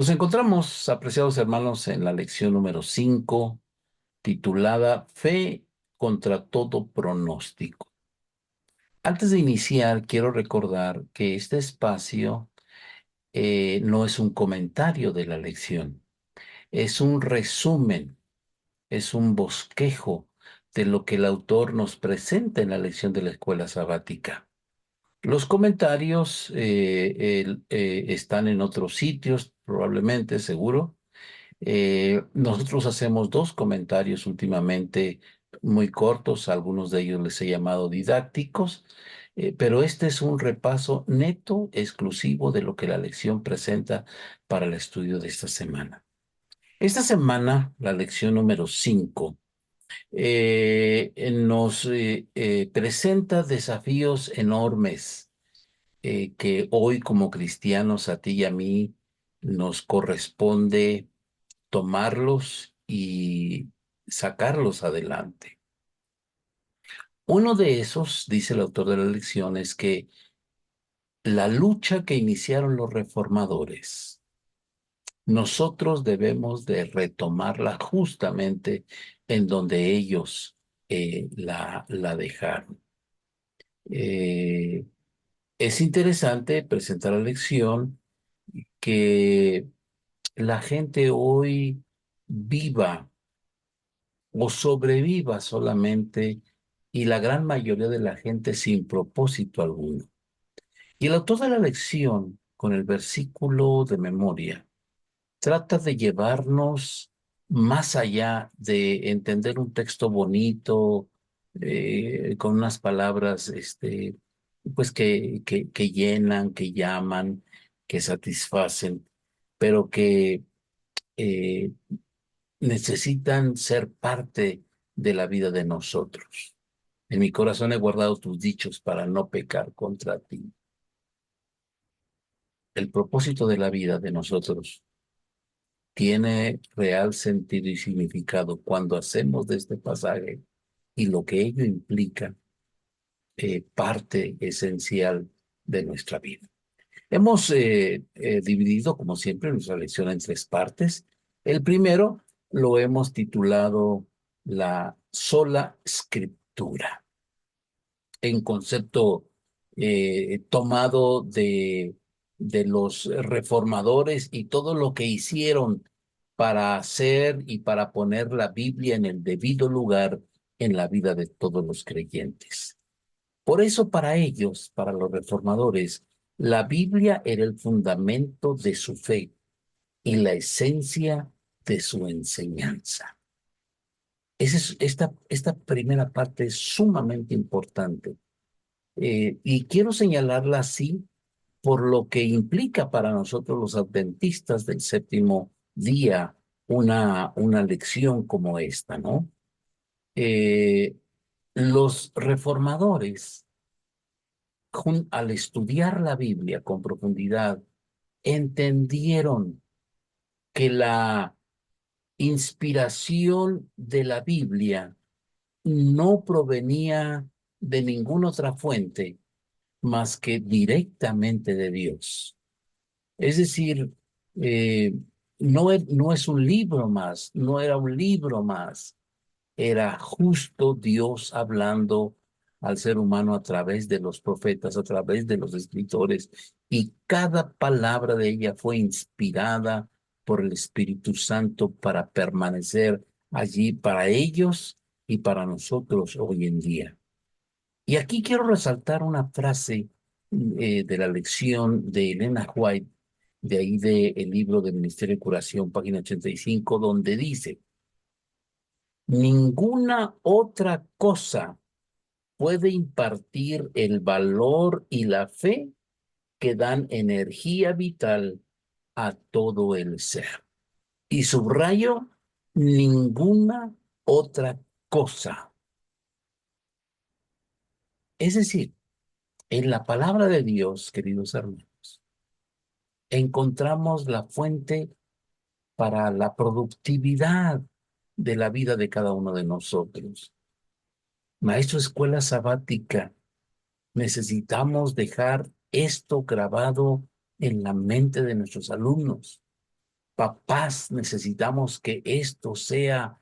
Nos encontramos, apreciados hermanos, en la lección número 5, titulada Fe contra todo pronóstico. Antes de iniciar, quiero recordar que este espacio no es un comentario de la lección, es un resumen, es un bosquejo de lo que el autor nos presenta en la lección de la escuela sabática. Los comentarios están en otros sitios, probablemente, seguro. Nosotros hacemos dos comentarios últimamente muy cortos, algunos de ellos les he llamado didácticos, pero este es un repaso neto, exclusivo de lo que la lección presenta para el estudio de esta semana. Esta semana, la lección número 5 nos presenta desafíos enormes que hoy como cristianos a ti y a mí nos corresponde tomarlos y sacarlos adelante. Uno de esos, dice el autor de la lección, es que la lucha que iniciaron los reformadores, nosotros debemos de retomarla justamente en donde ellos la dejaron. Eh, es interesante presentar la lección que la gente hoy viva o sobreviva solamente y la gran mayoría de la gente sin propósito alguno. Y el autor de la lección, con el versículo de memoria, trata de llevarnos más allá de entender un texto bonito, con unas palabras, pues que llenan, que llaman, que satisfacen, pero que eh, necesitan ser parte de la vida de nosotros. En mi corazón he guardado tus dichos para no pecar contra ti. El propósito de la vida de nosotros tiene real sentido y significado cuando hacemos de este pasaje y lo que ello implica parte esencial de nuestra vida. Hemos dividido, como siempre, nuestra lección en tres partes. El primero lo hemos titulado la sola escritura, en concepto tomado de los reformadores y todo lo que hicieron para hacer y para poner la Biblia en el debido lugar en la vida de todos los creyentes. Por eso para ellos, para los reformadores, la Biblia era el fundamento de su fe y la esencia de su enseñanza. Esta primera parte es sumamente importante y quiero señalarla así por lo que implica para nosotros los adventistas del séptimo día una lección como esta, ¿no? Eh, los reformadores, al estudiar la Biblia con profundidad, entendieron que la inspiración de la Biblia no provenía de ninguna otra fuente más que directamente de Dios. Es decir, eh, no es un libro más, no era un libro más, era justo Dios hablando al ser humano a través de los profetas, a través de los escritores, y cada palabra de ella fue inspirada por el Espíritu Santo para permanecer allí para ellos y para nosotros hoy en día. Y aquí quiero resaltar una frase de la lección de Elena White, de ahí del libro del Ministerio de Curación, página 85, donde dice: ninguna otra cosa puede impartir el valor y la fe que dan energía vital a todo el ser. Y subrayo, ninguna otra cosa. Es decir, en la palabra de Dios, queridos hermanos, encontramos la fuente para la productividad de la vida de cada uno de nosotros. Maestro, escuela sabática, necesitamos dejar esto grabado en la mente de nuestros alumnos. papás necesitamos que esto sea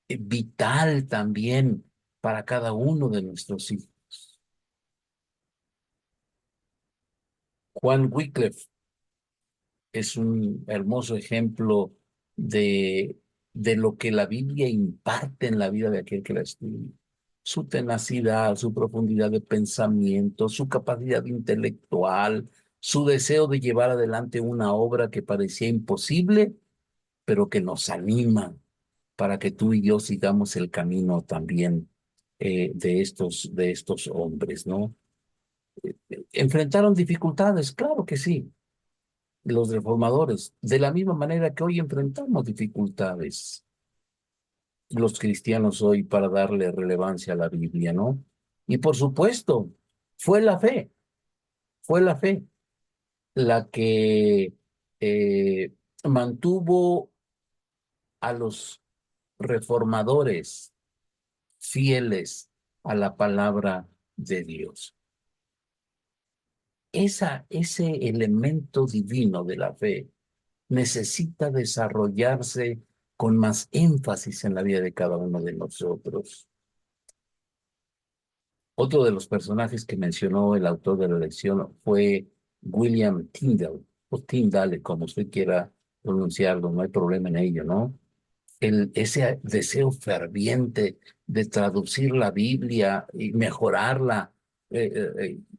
vital también para cada uno de nuestros hijos. Juan Wycliffe es un hermoso ejemplo de, de lo que la Biblia imparte en la vida de aquel que la estudia. Su tenacidad, su profundidad de pensamiento, su capacidad intelectual, su deseo de llevar adelante una obra que parecía imposible, pero que nos anima para que tú y yo sigamos el camino también de estos hombres, ¿no? ¿Enfrentaron dificultades? Claro que sí, los reformadores, de la misma manera que hoy enfrentamos dificultades los cristianos hoy para darle relevancia a la Biblia, ¿no? Y por supuesto, fue la fe, fue la fe la que eh, mantuvo a los reformadores fieles a la palabra de Dios. Ese elemento divino de la fe necesita desarrollarse con más énfasis en la vida de cada uno de nosotros. Otro de los personajes que mencionó el autor de la lección fue William Tyndale, o Tyndale, como usted quiera pronunciarlo, no hay problema en ello, ¿no? Ese deseo ferviente de traducir la Biblia y mejorarla,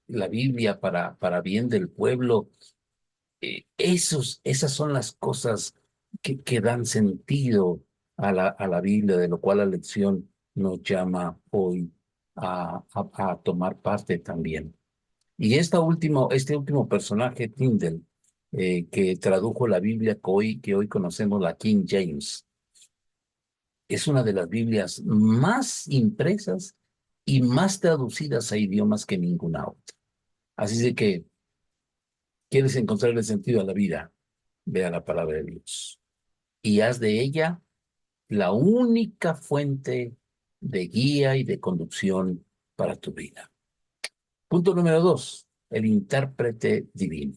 la Biblia para bien del pueblo, esas son las cosas que dan sentido a la Biblia, de lo cual la lección nos llama hoy a tomar parte también. Y este último personaje, Tyndale, que tradujo la Biblia que hoy conocemos, la King James, es una de las Biblias más impresas y más traducidas a idiomas que ninguna otra. Así de que, ¿quieres encontrarle sentido a la vida? Ve a la palabra de Dios y haz de ella la única fuente de guía y de conducción para tu vida. Punto número 2, el intérprete divino.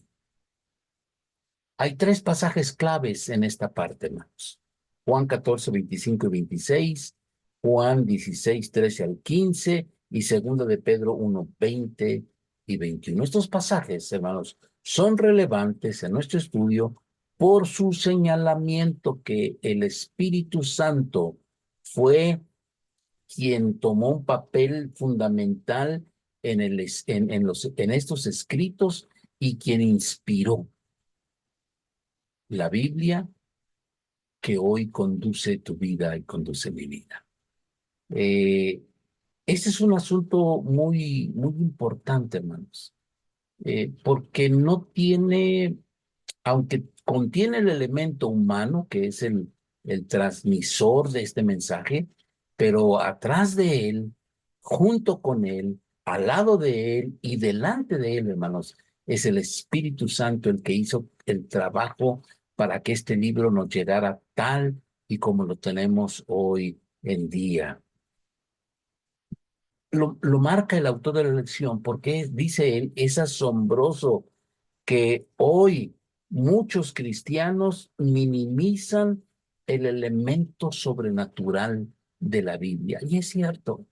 Hay tres pasajes claves en esta parte, hermanos. Juan 14, 25 y 26, Juan 16, 13 al 15 y segundo de Pedro 1, 20 y 21. Estos pasajes, hermanos, son relevantes en nuestro estudio por su señalamiento que el Espíritu Santo fue quien tomó un papel fundamental en estos escritos y quien inspiró la Biblia que hoy conduce tu vida y conduce mi vida. Eh, este es un asunto muy importante, hermanos, porque no tiene, aunque contiene el elemento humano, que es el transmisor de este mensaje, pero atrás de él, junto con él, al lado de él y delante de él, hermanos, es el Espíritu Santo el que hizo el trabajo para que este libro nos llegara tal y como lo tenemos hoy en día. Lo marca el autor de la lección porque dice él, es asombroso que hoy muchos cristianos minimizan el elemento sobrenatural de la Biblia. Y es cierto,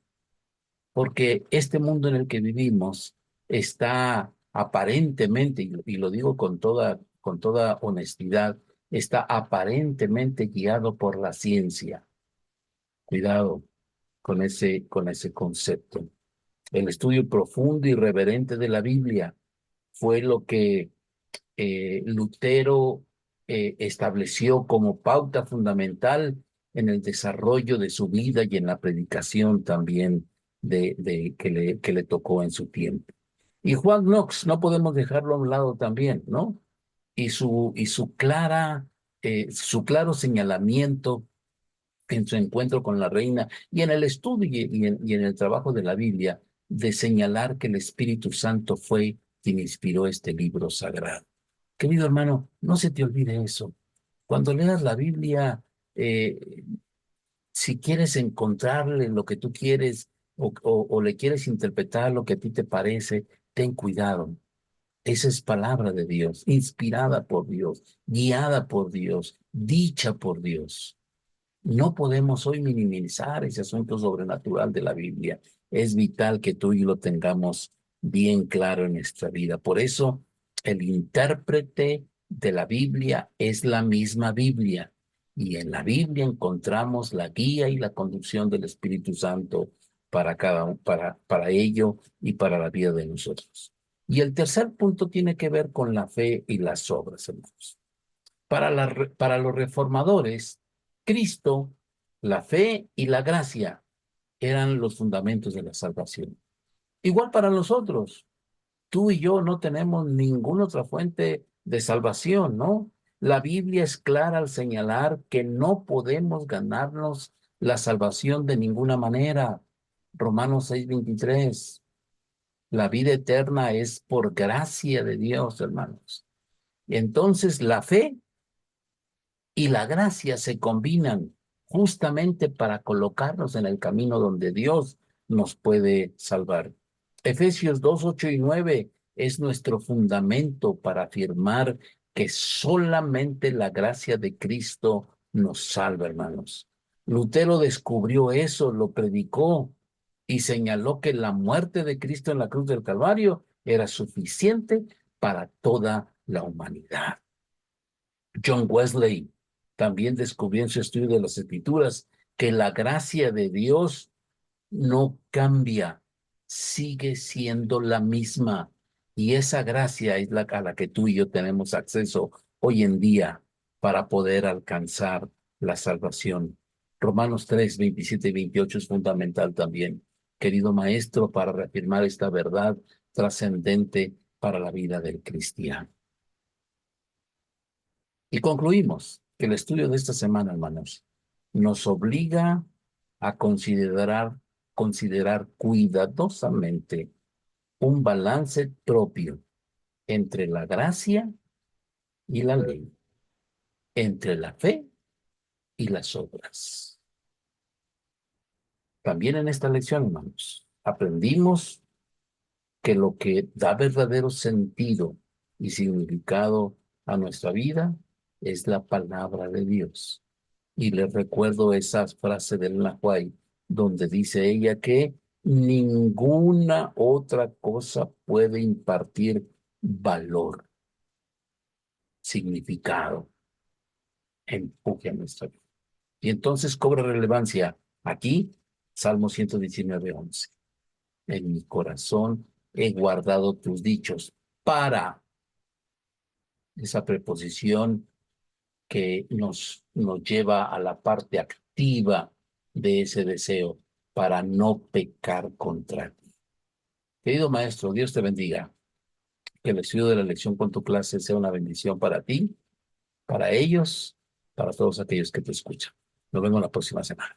porque este mundo en el que vivimos está aparentemente, y lo digo con toda honestidad, está aparentemente guiado por la ciencia. Cuidado con ese concepto. El estudio profundo y reverente de la Biblia fue lo que Lutero estableció como pauta fundamental en el desarrollo de su vida y en la predicación también que le tocó en su tiempo. Y Juan Knox, no podemos dejarlo a un lado también, ¿no? Y su claro señalamiento en su encuentro con la reina y en el estudio y en el trabajo de la Biblia de señalar que el Espíritu Santo fue quien inspiró este libro sagrado. Querido hermano, no se te olvide eso. Cuando leas la Biblia, eh, si quieres encontrarle lo que tú quieres o le quieres interpretar lo que a ti te parece, ten cuidado. Esa es palabra de Dios, inspirada por Dios, guiada por Dios, dicha por Dios. No podemos hoy minimizar ese asunto sobrenatural de la Biblia. Es vital que tú y yo lo tengamos bien claro en nuestra vida. Por eso, el intérprete de la Biblia es la misma Biblia. Y en la Biblia encontramos la guía y la conducción del Espíritu Santo para para ello y para la vida de nosotros. Y el tercer punto tiene que ver con la fe y las obras, hermanos. Para los reformadores, Cristo, la fe y la gracia eran los fundamentos de la salvación. Igual para nosotros, tú y yo no tenemos ninguna otra fuente de salvación, ¿no? La Biblia es clara al señalar que no podemos ganarnos la salvación de ninguna manera. Romanos 6:23. La vida eterna es por gracia de Dios, hermanos. Y entonces la fe y la gracia se combinan justamente para colocarnos en el camino donde Dios nos puede salvar. Efesios 2, 8 y 9 es nuestro fundamento para afirmar que solamente la gracia de Cristo nos salva, hermanos. Lutero descubrió eso, lo predicó y señaló que la muerte de Cristo en la cruz del Calvario era suficiente para toda la humanidad. John Wesley también descubrió en su estudio de las Escrituras que la gracia de Dios no cambia, sigue siendo la misma. Y esa gracia es a la que tú y yo tenemos acceso hoy en día para poder alcanzar la salvación. Romanos 3, 27 y 28 es fundamental también, querido maestro, para reafirmar esta verdad trascendente para la vida del cristiano. Y concluimos que el estudio de esta semana, hermanos, nos obliga a considerar cuidadosamente un balance propio entre la gracia y la ley, entre la fe y las obras. También en esta lección, hermanos, aprendimos que lo que da verdadero sentido y significado a nuestra vida es la palabra de Dios. Y les recuerdo esa frase de Elena White, donde dice ella que ninguna otra cosa puede impartir valor, significado, empuje a nuestra vida. Y entonces cobra relevancia aquí, Salmo 119:11. En mi corazón he guardado tus dichos para esa preposición que nos lleva a la parte activa de ese deseo para no pecar contra ti. Querido maestro, Dios te bendiga. Que el estudio de la lección con tu clase sea una bendición para ti, para ellos, para todos aquellos que te escuchan. Nos vemos la próxima semana.